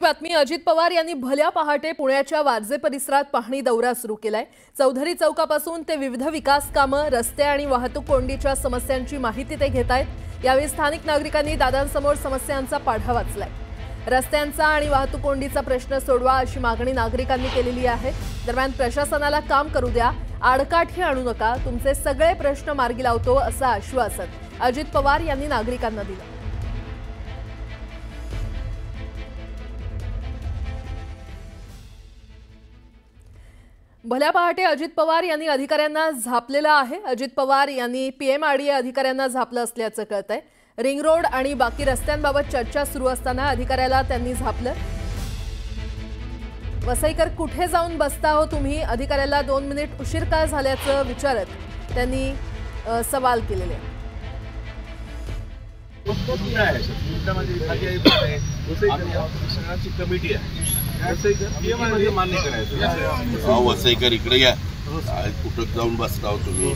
बातमी अजित पवार यांनी भल्या पहाटे पुण्याच्या वारजे परिसरात पाहणी दौरा सुरू केलाय। चौधरी चौकापासून ते विविध विकास कामं, रस्ते आणि वाहतूक कोंडीच्या समस्यांची माहिती ते घेतायत। यावेळी स्थानिक नागरिकांनी दादांसमोर समस्यांचा पाढा वाचलाय। रस्त्यांचा आणि वाहतूक कोंडीचा प्रश्न सोडवा अशी मागणी नागरिकांनी केलेली आहे। दरम्यान प्रशासनाला काम करू द्या, आडकाठी आणू नका, तुमचे सगळे प्रश्न मार्गी लावतो असं आश्वासन अजित पवार यांनी नागरिकांना दिलं। भल्या पहाटे अजित पवार यांनी अधिकाऱ्यांना झापलेलं आहे। अजित पवार यांनी पीएमआरडीए अधिकाऱ्यांना झापलं असल्याचं कळतंय। रिंग रोड आणि बाकी रस्त्यांबाबत चर्चा सुरू असताना अधिकाऱ्याला त्यांनी झापलं। वसईकर कुठे जाऊन बसता हो तुम्ही, अधिकाऱ्याला 2 मिनिट उशीर का झाल्याचं विचारत त्यांनी सवाल केलेले। वसईकर इकडे या, कुठं जाऊन बसता हो तुम्ही,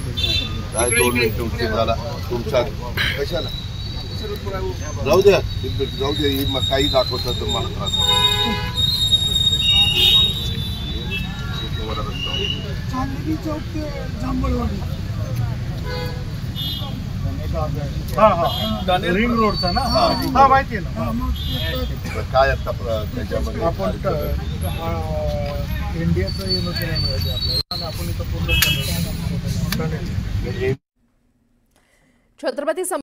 काय 2 मिनिटं उशीर झाला तुमच्या कशाला, जाऊ द्या जाऊ द्या, मग काही दाखवतात तर मला त्रास रिंग रोडचा ना, हा माहिती आहे ना। काय आता त्याच्यामध्ये आपण इंडियाचं युनियन मिळायचं आपल्याला, आपण इथं पूर्ण छत्रपती